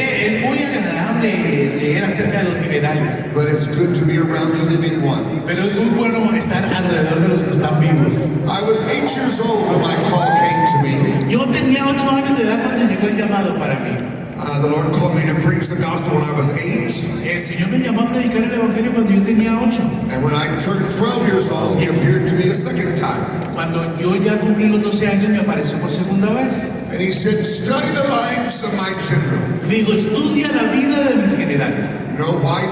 Es muy agradable leer acerca de los generales, but it's good to be around living ones. pero es muy bueno estar alrededor de los que están vivos. I was 8 years old when my call came to me. Yo tenía 8 años de edad cuando llegó el llamado para mí. The Lord called me to preach the gospel when I was 8. El Señor me llamó a predicar el evangelio cuando yo tenía 8. And when I turned 12 years old, He appeared to me a second time. Cuando yo ya cumplí los 12 años me apareció por segunda vez. And He said, study the lives of my children. Me dijo, estudia la vida de mis generales. Know why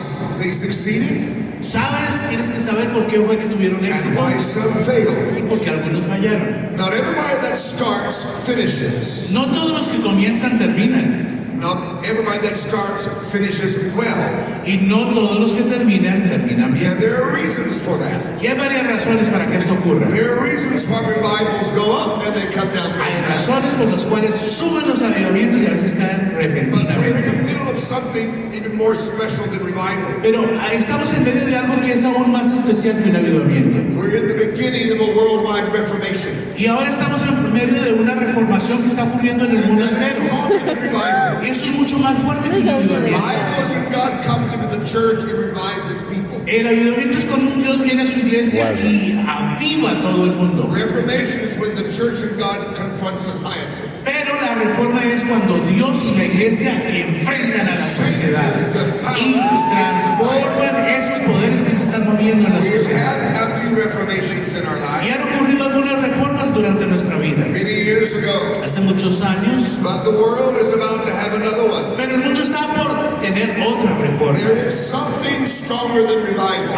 they succeeded ¿Sabes? Tienes que saber por qué fue que tuvieron and éxito why some failed. y por qué algunos fallaron. Not everybody that starts finishes. No todos los que comienzan terminan. Not everybody that starts finishes well. Y no todos los que terminan bien. And there are reasons for that. Y hay varias razones para que esto ocurra. There are reasons why revivals go up and they come down. Hay razones por las cuales suben los avivamientos y a veces caen But we're in the repentinamente. middle of something even more special than revival. Pero estamos en medio de algo que es aún más especial que un avivamiento. We're in the beginning of a worldwide reformation. Y ahora estamos en medio de una reformación que está ocurriendo en el And mundo that is entero. stronger than revival. Y eso es mucho más fuerte que un avivamiento. Revival is when God comes into the church and revives His people. El avivamiento es cuando un Dios viene a su iglesia y aviva a todo el mundo. Reformation is when the church and God confront society. Pero la reforma es cuando Dios y la iglesia enfrentan a la sociedad y transforman esos poderes que se están moviendo en la We've sociedad. had a few reformations in our Y life han ocurrido algunas reformas durante nuestra vida. many years ago, Hace muchos años, but the world is about to have another one. pero el mundo está por tener otra reforma. There is something stronger than revival,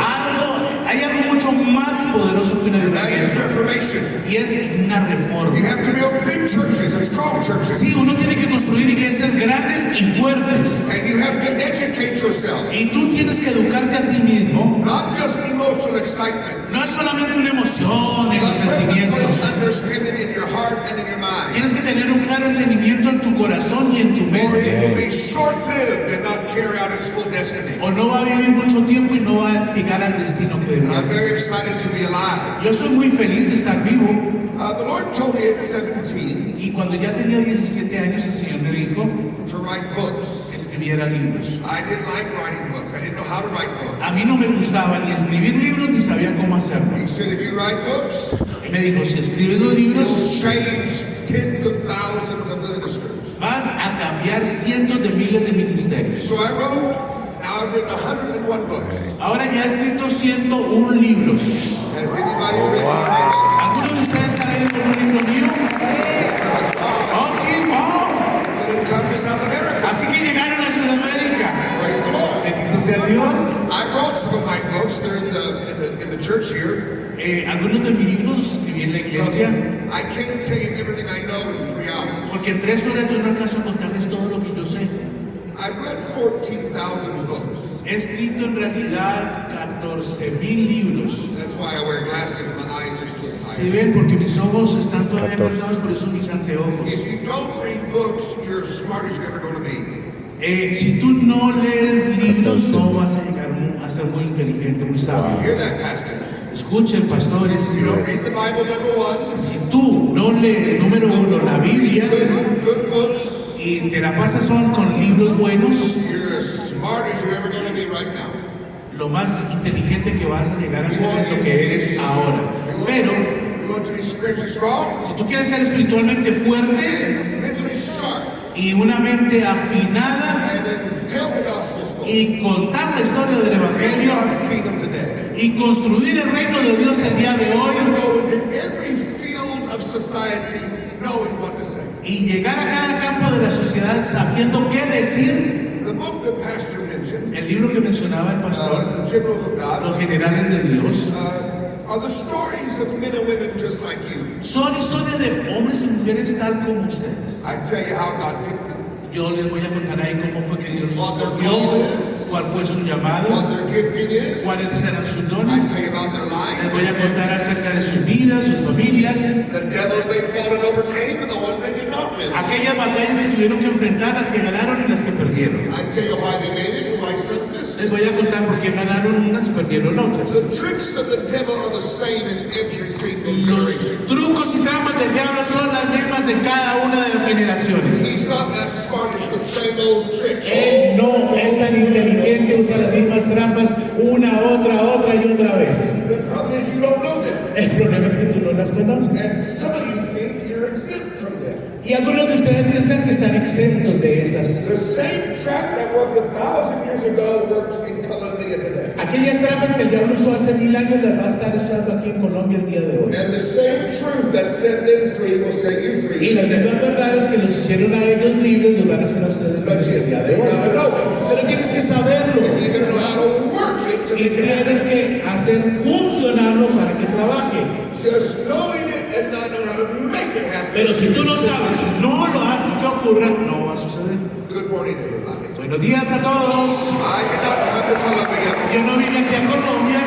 Hay algo mucho más poderoso que un and that is avivamiento reformation. y es una reforma. You have to build big churches and strong churches, Sí, uno tiene que construir iglesias grandes y fuertes. and you have to educate yourself, Y tú tienes que educarte a ti mismo. not just emotional excitement, No es solamente una emoción en los but revelatory sentimientos. understanding in your heart and in your mind. Tienes que tener un claro entendimiento en tu corazón y en tu Or it will mente. be short-lived and not carry out its full destiny. O no va a vivir mucho tiempo y no va a llegar al destino que And debería. I'm very excited to be alive. Yo soy muy feliz de estar vivo. The Lord told me at 17 Y cuando ya tenía 17 años, el Señor me dijo to write books. que escribiera libros. I didn't like writing books. I didn't know how to write books. A mí no me gustaba ni escribir libros ni sabía cómo hacerlo. He said, if you write books, Y me dijo, si escribes los you'll libros, change tens of thousands of ministers. vas a cambiar cientos de miles de ministerios. So I wrote, now I've written 101 books. Ahora ya he escrito 101 libros. Has anybody read one of my books? ¿Alguno de ustedes ha leído un libro mío? Oh, sí, oh. So they've come to South America. Así que llegaron a Sudamérica. Praise the Lord. Bendito sea Dios. I wrote some of my books. They're in the church here. Algunos de mis libros los escribí en la iglesia, I can't tell you everything I know in 3 hours. porque en 3 horas yo no alcanzo a contarles todo lo que yo sé. I've read 14,000 books. He escrito en realidad 14,000 libros. That's why I wear glasses. My eyes are still Si tired. ven, porque mis ojos están todavía cansados, por eso mis anteojos. If you don't read books, you're as smart as you're ever going to be. Si tú no lees libros, no vas a llegar a ser muy inteligente, muy sabio. Hear that, pastors? Escuchen, pastores. If you don't read the Bible, number one, Si tú no lees, número 1, la Biblia, good books, y te la pasas son con libros buenos, you're as smart as you're ever going to be right now. lo más inteligente que vas a llegar a ser es lo que eres ahora. Pero You want to be spiritually strong si tú quieres ser espiritualmente fuerte and mentally sharp, y una mente afinada and then tell the gospel story. y contar la historia del Build Evangelio God's kingdom today. y construir el reino de Dios el día de hoy Go into every field of society knowing what to say. y llegar a cada campo de la sociedad sabiendo qué decir. The book that Pastor mentioned, El libro que mencionaba el pastor, The Generals of God, Los Generales de Dios, are the stories of men and women just like you. son historias de hombres y mujeres tal como ustedes. I tell you how God picked them, Yo les voy a contar ahí cómo fue que Dios los what their escogió, call is, cuál fue su llamado, what their gifting is. cuáles eran sus I dones. tell you about their Les voy a life, contar acerca de sus vidas, sus familias, the devils they fought and overcame, and the ones they did not win. aquellas batallas que tuvieron que enfrentar, las que ganaron y las que perdieron. I tell you why they made it, who I sent this, Les voy a contar por qué ganaron unas y perdieron otras. The tricks of the devil are the same in every single Los generation. trucos y trampas del diablo son las mismas en cada una de las generaciones. He's not that smart, it's the same old tricks. Él no es tan inteligente, usa las mismas trampas una, otra y otra vez. The problem is you don't know them. El problema es que tú no las conoces. And some of you think you're exempt from them. Y algunos de ustedes piensan que están exentos de esas. The same trap that worked 1,000 years ago works in Colombia today. Aquellas trampas que el diablo usó hace 1000 años las va a estar usando aquí en Colombia el día de hoy. And the same truth that set them free will set you free Y las today. mismas verdades que los hicieron a ellos libres los van a hacer a ustedes libres el día de You hoy. gotta know it. Pero tienes que saberlo. And you gotta know how to work it to Y make it tienes happen. que hacer funcionarlo para que trabaje. Just knowing it and not knowing how to make it happen. Pero si tú lo sabes, no lo haces que ocurra, no va a suceder. Good morning, everybody. Buenos días a todos. I did not come to Colombia Yo no vine aquí a Colombia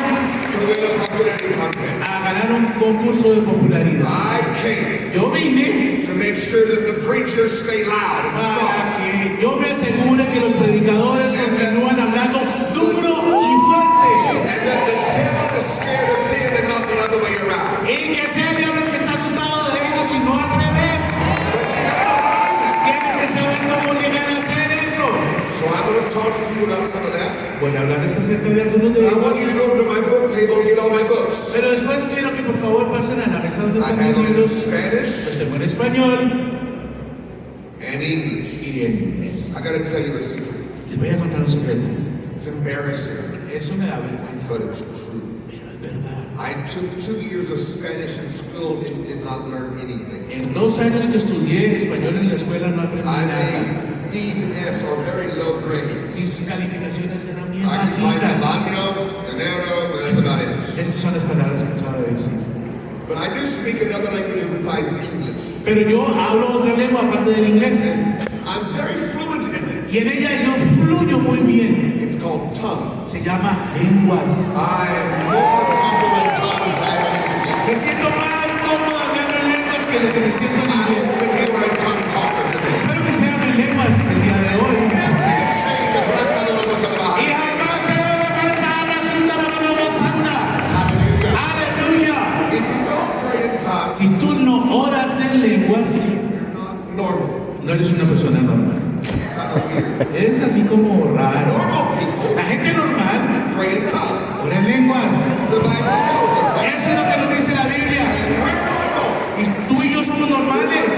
to win a popularity contest. a ganar un concurso de popularidad. I came Yo vine to make sure that the preachers stay loud and strong. para que yo me asegure que los predicadores continúan hablando duro y fuerte. And that the devil is scared of them and not the other way around. Y que sea el diablo el que está asustado de ellos y no al revés. But you gotta know how to do that. Tienes que saber cómo llegar a hacer eso. So I'm going to talk to you about some of that. Voy a hablarles acerca de algunos de I want you to ellos. go to my book table and get all my books. Pero después quiero que por favor pasen a la mesa donde I están have mis them in libros. Spanish Los tengo en español and English. y en inglés. I got to tell you a secret. Les voy a contar un secreto. It's embarrassing, Eso me da vergüenza, but it's true. pero es verdad. I took 2 years of Spanish in school and did not learn anything. En 2 años que estudié español en la escuela no aprendí I nada. made D's and F's or very low grades. Mis calificaciones eran bien I can find bajitas. baño, dinero, but that's about it. Esas son las palabras que sabe decir. But I do speak another language besides English. Pero yo hablo otra lengua aparte del inglés. I'm very fluent in it. Y en ella yo fluyo muy bien. It's called tongue. Se llama lenguas. I am more comfortable in tongues than I am in English. Me siento más cómodo hablando en lenguas que lo que me siento en I hope inglés. that you are a tongue talker today. Espero que usted hable lenguas el día de hoy. Never be ashamed of what I know what Y I'm además te debe vergüenza, habla chuta la mano santa. Hallelujah. Aleluya. If you don't pray in tongues, Si tú no oras en lenguas, you're not normal. no eres una persona normal. Kind of weird. Eres así como raro. Normal people La gente normal pray in tongues. ora en lenguas. The Bible tells us that. Eso es lo que nos dice la Biblia. And we're normal. Y tú y yo somos normales.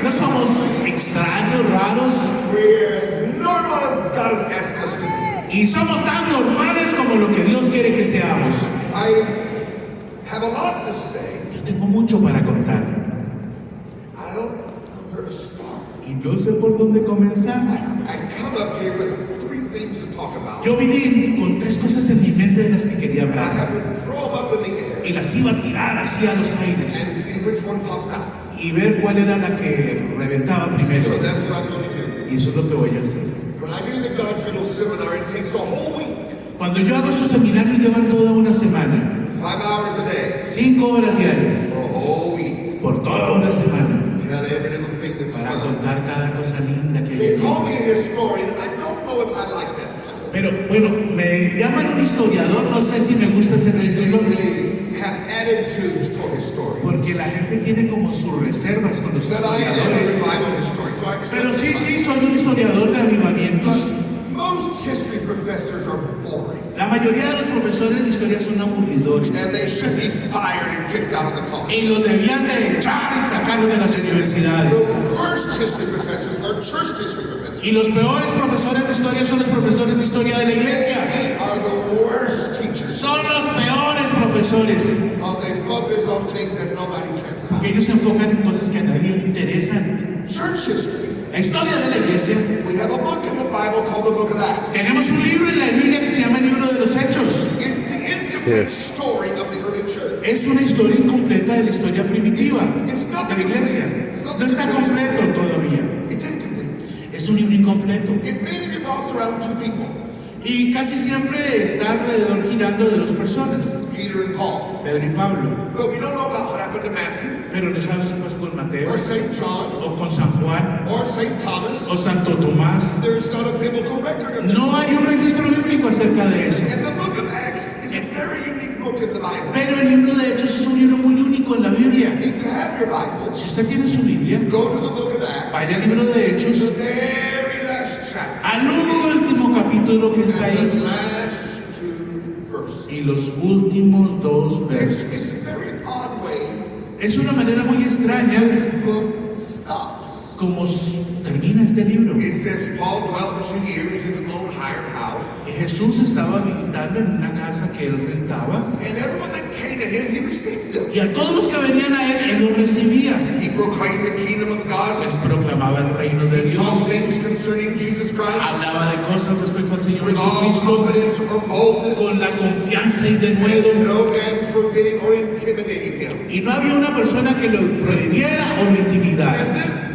No somos extraños, raros. We're as normal as God has asked us to be. Y somos tan normales como lo que Dios quiere que seamos. I have a lot to say. Yo tengo mucho para contar. I don't know where to start. Y no sé por dónde comenzar. I come up here with 3 things to talk about. Yo vine con 3 cosas en mi mente de las que quería And I hablar. have to throw them up in the air Y las iba a tirar así a los aires. and see which one pops out. Y ver cuál era la que reventaba primero. So that's what I'm going to do. Y eso es lo que voy a hacer. When I do the God's Riddle seminar, it takes a whole week, Cuando yo hago estos seminarios llevan toda una semana. 5 hours a day, 5 horas diarias. for a whole week. Por toda una semana. Tell every little thing that's Para fun. contar cada cosa linda que hay They aquí. call me a historian. I don't know if I like that title. Pero bueno, me llaman un historiador, no sé si me gusta ese título, They have attitudes toward historians. porque la gente tiene como sus reservas con los But I am a historiadores. revival historian, so I accept Pero sí, it. sí, soy un historiador de avivamientos. But most history professors are boring. La mayoría de los profesores de historia son aburridores. And they should be fired and kicked out of the college. Y los debían de echar y sacarlos de las universidades. The worst history professors are church history professors. Y los peores profesores de historia son los profesores de historia de la iglesia. They are the worst teachers Son los peores profesores. because they focus on things that nobody cares about. Porque ellos se enfocan en cosas que a nadie le interesan. Church history. La historia de la iglesia. We have a book in the Bible called the Book of Acts. Tenemos un libro en la Biblia que se llama el libro de los Hechos. It's the incomplete story of the early church. Es una historia incompleta de la historia primitiva It's not de la iglesia. complete. No está completo todavía. It's incomplete. Es un libro incompleto. It mainly revolves around 2 people, Y casi siempre está alrededor girando de 2 personas, Peter and Paul. Pedro y Pablo. But we don't know about what happened to Matthew Pero no sabemos qué pasó con Mateo, or St. John o con San Juan, or St. Thomas. o Santo Tomás. There's not a biblical record of this. No hay un registro bíblico acerca acerca de eso. And the book of Acts is a very unique book in the Bible. Pero el libro de Hechos es un libro muy único en la Biblia. If you have your Bible, Si usted tiene su Biblia, go to the book of Acts, vaya al libro de Hechos, the very last chapter, al último capítulo que está and the ahí, last two verses. y los últimos dos versos. It's a very odd way Es una manera muy extraña this book stops. como termina este libro. It says Paul dwelt 2 years in his own hired house, Jesús estaba habitando en una casa que él rentaba, and everyone that came to him, he received them. y a todos los que venían a él los recibía. He proclaimed the kingdom of God, Les proclamaba el reino de he taught Dios, things concerning Jesus Christ hablaba de cosas respecto al Señor with all Jesucristo, confidence or boldness, con la confianza y denuedo, and no man forbidding or intimidating him. y no había una persona que lo prohibiera o lo intimidara. And then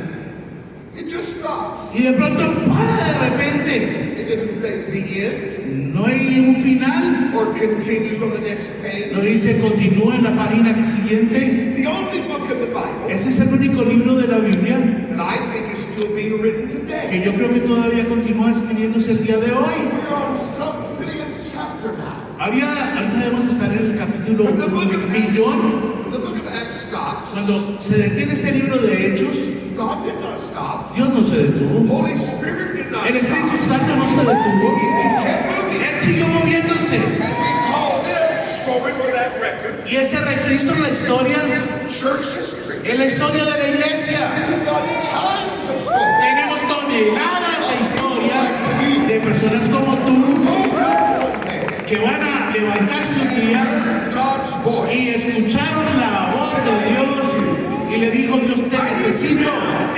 it just stops. Y de pronto para de repente, It doesn't say the end no hay un final, or continues on the next page. no dice continúa en la página siguiente. It's the only book in the Bible Ese es el único libro de la Biblia that I think is still being written que today. yo creo que todavía continúa escribiéndose el día de hoy. We're on some billionth chapter now. Ahorita debemos estar en el capítulo When the book of millón. when the book of Acts stops, Cuando se detiene este libro de Hechos, God did not stop. Dios no se detuvo. Holy Spirit did not El Espíritu stop. Santo no se detuvo. He kept moving. Él siguió moviéndose. And we call that story or that record Y ese registro en la historia, church history. en la historia de la iglesia, We've got tons of stories. tenemos toneladas de historias de personas como tú que van a levantarse un día God's y voice. escucharon la voz de Dios y le dijo: Dios, te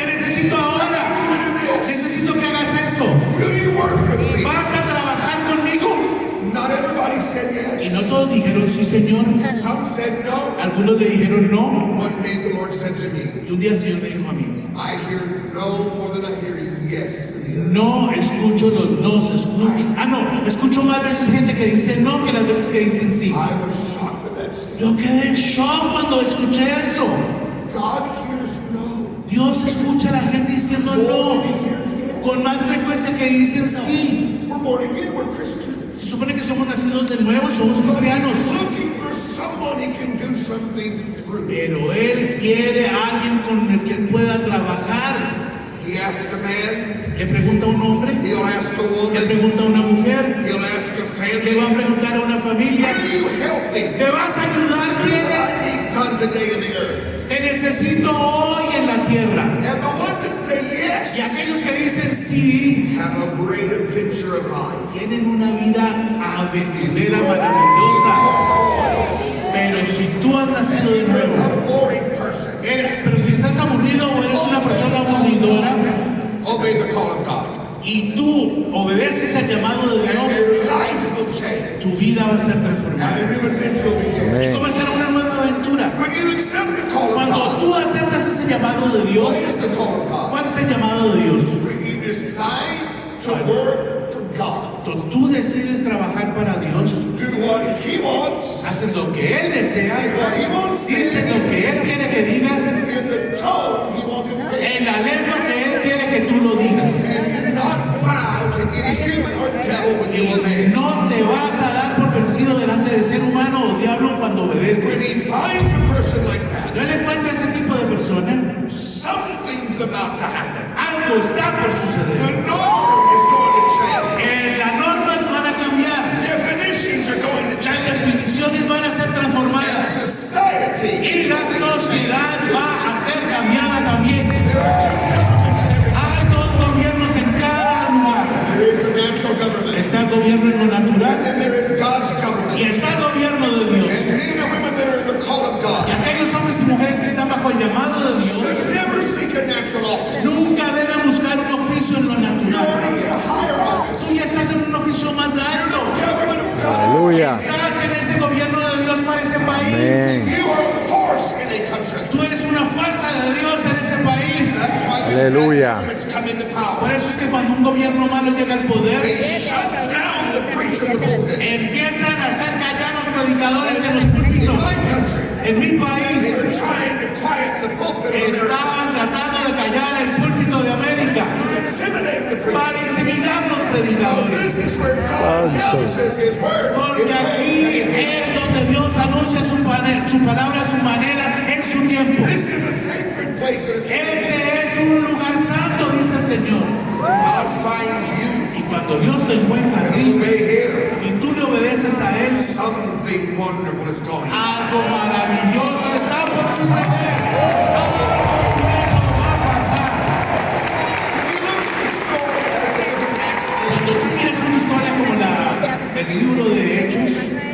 necesito ahora, necesito que hagas esto, Will you work with me? vas a trabajar conmigo. Not everybody said Y yes. no todos dijeron sí, Señor. Some said no. Algunos le dijeron no. One day the Lord said to me, Y un día el Señor me dijo a mí: I hear no more than I hear yes. no escucho los no, escucho más veces gente que dice no que las veces que dicen sí. I was shocked with that statement. Yo quedé en shock cuando escuché eso. God hears no. Dios escucha a la gente diciendo no con más frecuencia que dicen sí. We're born again, we're Christians. Se supone que somos nacidos de nuevo, somos cristianos. He's looking for someone he can do something through. Pero Él quiere a alguien con el que Él pueda trabajar. He asks a man, Le pregunta a un hombre, he'll ask a le woman, pregunta a una mujer, he'll ask a le va a family, preguntar a una familia: will you help me? ¿me vas a ayudar? I ¿Quieres? need done today in the earth. Te necesito hoy en la tierra. And the ones that say Y yes aquellos que dicen sí have a great adventure of life. tienen una vida aventurera maravillosa. Pero si tú has nacido de nuevo, A boring person. pero si estás aburrido o eres una persona aburridora Obey the call of God. y tú obedeces al llamado de And Dios, your life will change. tu vida va a ser transformada. And a new adventure will begin. Comenzará una nueva aventura. When you accept the call of Cuando God, tú aceptas ese llamado de what Dios, is the call of God? ¿cuál es el llamado de Dios? When you decide to work for God, Cuando tú decides trabajar para Dios, do what He wants, haces lo que Él say desea, what He wants, dices lo que Él quiere que digas, in the tone He wants it said, en la lengua que Él quiere que tú lo digas. and not bow to any human or devil when you obey. No te vas a dar por vencido delante de ser humano o diablo cuando When obedeces. He finds a person like that, No le encuentra ese tipo de persona, something's about to happen. algo está por suceder. The norm is going to change. Las normas van a cambiar, Definitions are going to las change. definiciones van a ser And transformadas society y is la going to sociedad change. va a ser cambiada también. There are two governments in every Hay dos gobiernos en cada lugar. There is the natural government, Está el gobierno en lo and natural then there is God's government. y está el gobierno de Dios. And men and women that are in the call of Y God aquellos hombres y mujeres que están bajo el llamado de Dios should never seek a natural office. nunca deben buscar un oficio en lo You're natural. already in a higher Tú office. ya estás en un oficio más alto. Government of God. Aleluya. Estás en ese gobierno de Dios para ese país. Amén. You are a force in a country. Tú eres una fuerza de Dios en ese país. That's why when Aleluya. bad governments come into Por power, eso es que cuando un gobierno malo llega al poder, they shut down the preacher in the pulpit. empiezan a hacer callar los predicadores en los In púlpitos. my country, En mi they país are trying to quiet the pulpit of America, estaban tratando de callar el púlpito de América to intimidate the preacher. para intimidar los predicadores. this is where God announces His word. Porque His aquí way, His way. es donde Dios anuncia su palabra, su manera, en su tiempo. This is a sacred place. And a sacred Este place. es un lugar santo, dice el Señor. When God finds you, Y cuando Dios te encuentra a and ti obey Him, y tú le obedeces a Él, something wonderful is going on. algo maravilloso está por suceder. Algo bueno va a pasar. When you look at the story as the book of Acts Cuando tú ends, miras una historia como la del libro de Hechos,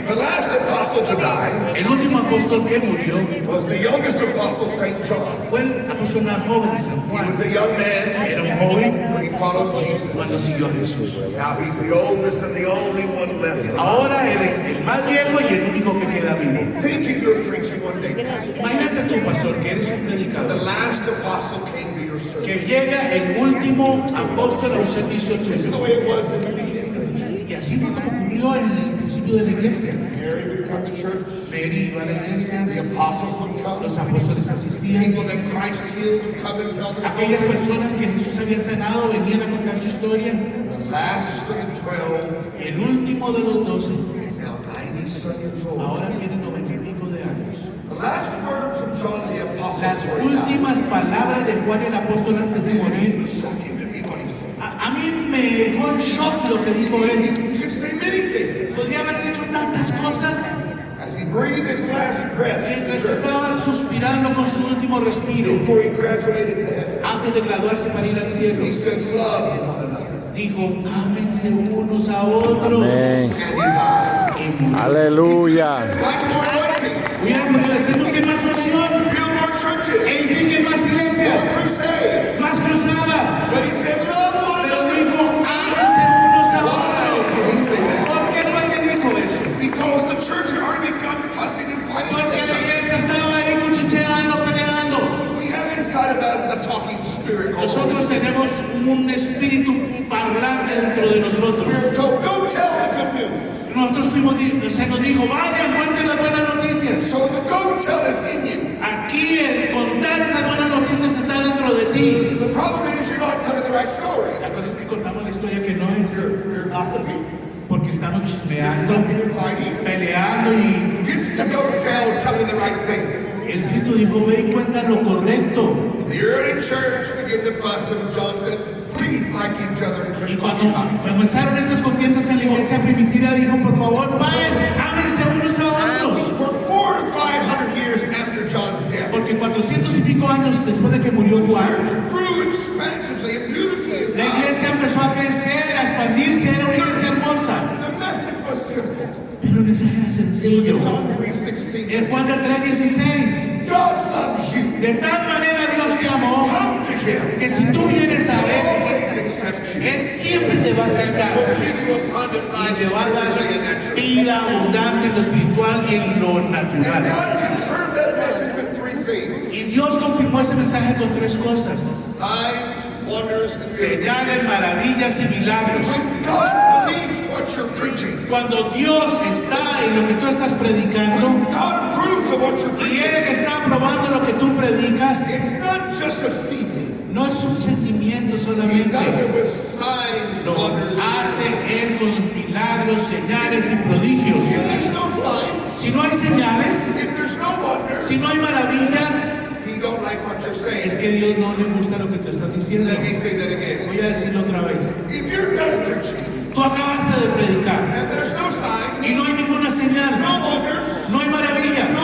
the last apostle to die el último apóstol que murió was the youngest apostle, St. John. fue el apóstol más joven, San He Juan. was a young man Era un joven when he followed Jesus. cuando siguió a Jesús. Now he's the oldest and the only one left. Ahora él es el más viejo y el único que queda vivo. Think if you're preaching one day, pastor, Imagínate tú, pastor, que eres un the predicador, last apostle came to your service. que llega el último apóstol a un servicio This is the tuyo. way it was in the beginning of the church. Y así fue como ocurrió en el principio de la iglesia. Mary would come to church. Mary iba a la iglesia, The apostles would come. los apóstoles asistían, People that Christ healed would come and tell the aquellas story. personas que Jesús había sanado venían a contar su historia. And the last of the 12 El último de los 12 is now 90-some years old. ahora tiene 90 y pico de años. The last words of John the Apostle Las before he died. últimas palabras de Juan el apóstol antes de morir, It shocked him to me what he said. a mí me dejó en shock lo que dijo él. He could say many things. Podría haber dicho tantas cosas As he breathed his last breath mientras estaba suspirando con su último respiro before he graduated to heaven, antes de graduarse para ir al cielo. he said, love one another. Dijo, ámense unos a otros. Amén. And he died. Y murió. Aleluya. Find more anointing. Hubiera podido decir, busquen más unción, Build more churches. edifiquen más More iglesias, crusades. más cruzadas. But he said, love one Pero another. dijo, ámense unos a Why otros. did he say that? ¿Por qué fue que dijo eso? Because the church had already begun fussing and fighting with Porque each la other. iglesia estaba ahí cuchicheando, peleando. We have inside of us a talking spirit called Holy Nosotros Spirit. tenemos un espíritu parlante dentro de nosotros. We were told, go tell the good news. Nosotros se nos dijo, vayan, cuenten las buenas noticias. So the go tell is in you. Aquí el contar esas buenas noticias está dentro de ti. The problem is you're not telling the right story. La cosa es que contamos la historia que no es, You're gossiping, porque estamos chismeando, fussing and fighting. peleando y Get the go tell telling the right thing. el Espíritu dijo, ve y cuenta lo correcto. The early church began to fuss and John said, please like each other and Y quit cuando talking about each other. comenzaron esas contiendas en la iglesia primitiva, dijo, por favor, paren, ámense unos a otros. For 400 to 500 years after John's death, Porque 400 y pico años después de que murió Juan, church grew expansively and beautifully. And la iglesia empezó a crecer, a expandirse, era una iglesia hermosa. the message was simple. Pero el mensaje era sencillo. John 3:16. En Juan del 3:16, God loves you. de tal manera Dios te amó Come to Him. que si tú vienes a Él, Always accept you. Él siempre te va a aceptar Will give you abundant y life te va a spiritually and dar naturally. vida abundante en lo espiritual y en lo And natural. God confirmed that message with three things: Y Dios confirmó ese mensaje con tres cosas: signs, wonders, and miracles. señales, maravillas y milagros. When God believes what you're preaching, Cuando Dios está en lo que tú estás predicando when God approves of what you're y preaching, Él está aprobando lo que tú predicas, it's not just a feeling. no es un sentimiento He solamente. does it with signs, Lo wonders, and hace miracles. Él con milagros, señales y prodigios. If there's no signs, Si no hay señales, if there's no wonders, si no hay maravillas, He don't like what you're es saying. que Dios no le gusta lo que tú estás diciendo. Let me say that again. Voy a decirlo otra vez. If you're done preaching Tú acabaste de predicar and there's no sign, y no hay ninguna señal, no wonders, no hay maravillas,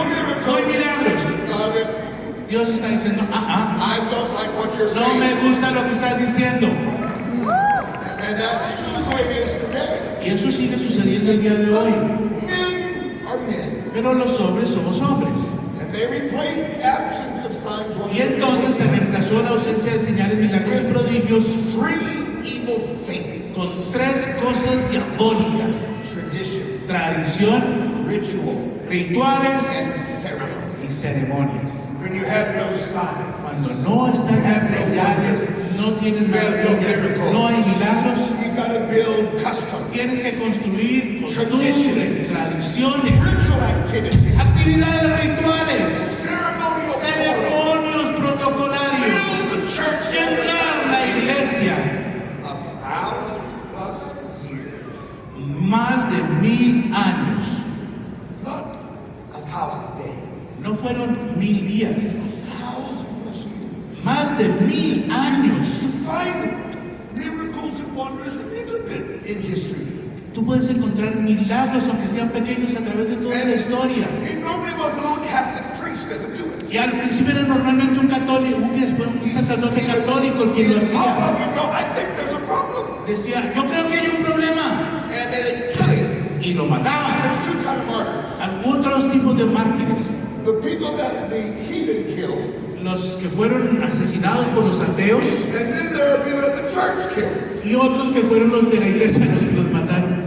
no hay milagros. God, Dios está diciendo, I don't like what you're no me saying. gusta lo que estás diciendo. And that's still the way it is today. Y eso sigue sucediendo el día de hoy. Men are men. Pero los hombres somos hombres. And they replace the absence of signs, wonders, Y entonces se reemplazó la ausencia de señales, milagros y prodigios three evil things: con tres cosas diabólicas: tradition, tradición, ritual, rituales and ceremony. y ceremonias. When you have no sign, Cuando no están las señales, no tienes maravillas, no hay milagros, you gotta build custom, tienes que construir costumbres, tradiciones, ritual activity, actividades rituales, ceremonial order. ceremonios protocolarios, Fill the church llenar la iglesia. 1,000+ más de 1000 años. Not 1,000 days. No fueron 1000 días. 1,000 plus years. Más de 1000 años. You find miracles and wonders a little bit in history. Tú puedes encontrar milagros, aunque sean pequeños, a través de toda la historia. It normally was an old Catholic priest that would do it. Y al principio era normalmente un católico, un sacerdote católico el que lo He'd pop hacía. up and go, I think there's a problem. Decía, yo creo que hay un problema. And they'd kill him. Y lo mataban. There's two kind of martyrs. Otros tipos de mártires. The people that the heathen killed. Los que fueron asesinados por los ateos. And then there are people that the church killed. Y otros que fueron los de la iglesia los que los mataron.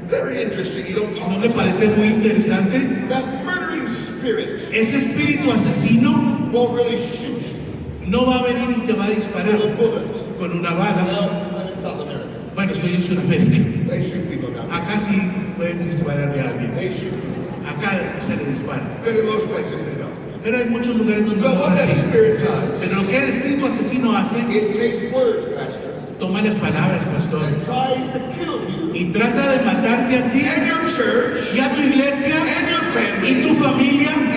Very interesting. You don't talk ¿No le about parece muy interesante? that murdering spirit Ese espíritu asesino won't really shoot you no va a venir y te va a with a disparar bullet. con una bala. Well, I'm in South America. Bueno, estoy en Sudamérica. They shoot people down there. Acá sí pueden dispararle a alguien. They shoot people. Acá se le dispara. But in most places they don't. Pero hay muchos lugares donde But no what es that así. spirit does, Pero lo que el espíritu asesino hace, it takes words, Pastor, toma las palabras, pastor, and tries to kill you y trata de matarte a ti and your church y a tu iglesia and your y family tu familia, and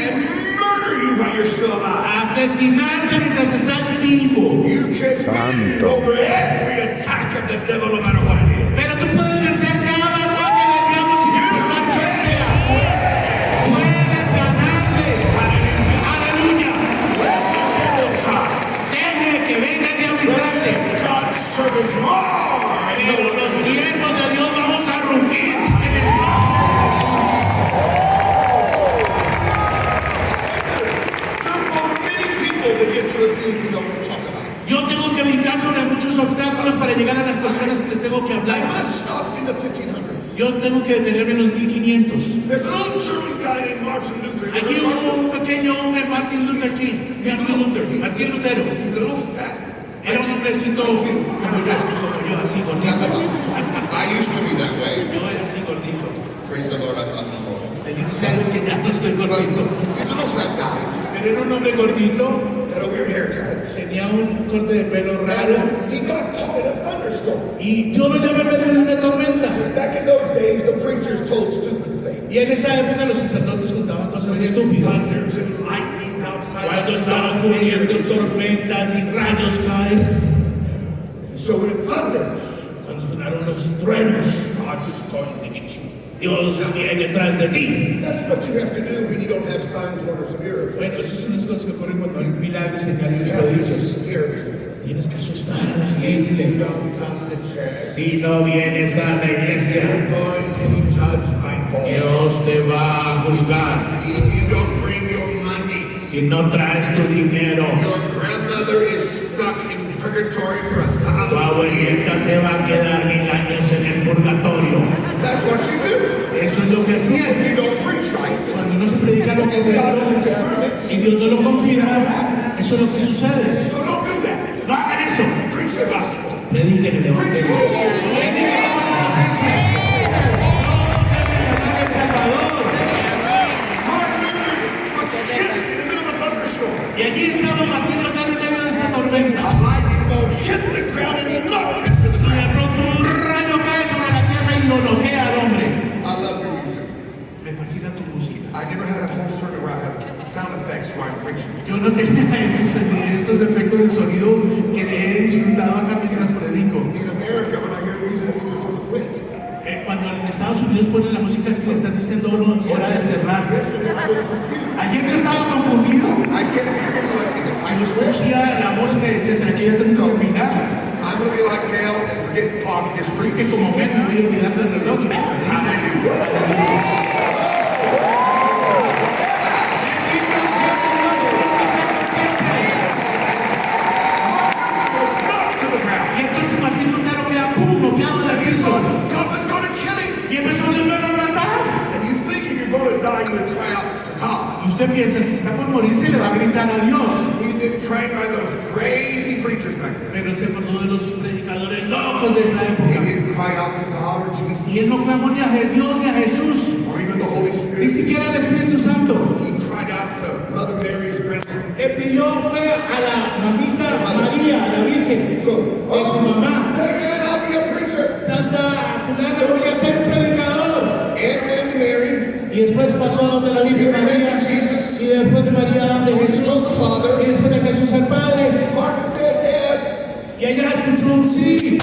murder you while you're still alive. asesinarte mientras estás vivo. You can win over every attack of the devil, no matter what it is. Pero tú puedes vencer cada ataque del diablo sin importar quién sea. Puedes ganarle. Aleluya. Let the devil try. Deje que venga el diablo y trate. God's servants roar. Pero los siervos de Dios vamos a rugir. Jump over many people to get to a few you don't want to talk about. Yo tengo que brincar sobre muchos obstáculos para llegar a las personas que les tengo que I hablar. must stop in the 1500s. Yo tengo que detenerme en los 1500. There's an old German guy named Martin Luther. Allí hubo un pequeño hombre, Martin Luther King. Martín Lutero. He's a little fat. Era un hombrecito como yo, así gordito. I used to be that way. Yo era así gordito. Praise the Lord, I'm not no more. Bendito sea Dios que ya no estoy gordito. He's a little fat guy. Pero era un hombre gordito, Had a weird haircut. tenía un corte de pelo raro. And he got caught in a thunderstorm. Y yo lo llamé en medio de una tormenta. Back in those days, the preachers told stupid things. Y en esa época los sacerdotes contaban cosas When it estúpidas. thunders and lightnings outside. Cuando estaban ocurriendo tormentas y rayos caen. So when it thunders, Cuando sonaron los truenos, God's going to get you. Dios viene detrás de ti. That's what you have to do when you don't have signs, wonders, and miracles. Bueno, esas son las cosas que ocurren cuando hay milagros, señales y You have to prodigios. scare people. Tienes que asustar a la If gente. you don't come to church, Si no vienes a la iglesia, you're going to be judged by God. Dios te va a juzgar. If you don't bring your money, Si no traes tu dinero, your grandmother is stuck in purgatory for tu 1,000 years. abuelita se va a quedar 1000 años en el purgatorio. That's what you do. Eso es lo que hacían. When you don't preach right, Cuando no se predica lo and God correcto doesn't confirm it, y Dios no lo confirma, eso es lo que sucede. so don't do that. No hagan eso. Preach the gospel. Prediquen el Preach the evangelio. good news. Prediquen el Salvador. Martin Luther was hit in the middle of a thunderstorm. Y allí estaba Martín Lutero en medio de esa tormenta. A lightning bolt hit the ground and knocked him to the Y de ground. pronto un rayo cae sobre la tierra y lo noquea al hombre. I love your music. Me fascina tu música. I never had a whole sermon where I have sound effects while I'm preaching. Yo no tenía estos efectos de sonido que he disfrutado acá mientras predico. In America, when I hear music, it means you're supposed to quit. Cuando en Estados Unidos ponen la música es que le están diciendo a uno hora de cerrar. Yesterday, I was confused. Ayer yo estaba confundido. I kept hearing like, is it Yo time to quit? escuchaba la música y decía, ¿será que ya tengo que terminar? I'm going to be like Mel and forget the clock and just Es que preach. como ven, me voy a olvidar del reloj. Y Hallelujah. Was knocked to the ground. Y entonces Martín Lutero queda pum, noqueado en el And he piso. thought God was going to kill him. Y empezó Dios me va a matar. And you thinking you're going to die, you would cry out to God. Y usted piensa, si está por morirse, le va a gritar a Dios. He'd been trained by those crazy preachers back then. Pero él se acordó de los predicadores locos de esa He época. didn't cry out to God or Jesus Y él no clamó ni a Dios ni a Jesús, or even the Holy ni Spirit. siquiera al Espíritu Santo. He cried out to Mother Mary's grandmother. Le pidió fue a la mamita María, a la Virgen, So, a su mamá. say it, I'll be a preacher. Santa fulana, voy a ser un predicador. Y después pasó a donde la He Virgen related María. to Jesus. Y después de María a donde He Jesús. told the Father. Y después de Jesús al Padre. Mark said yes. Y allá escuchó un sí.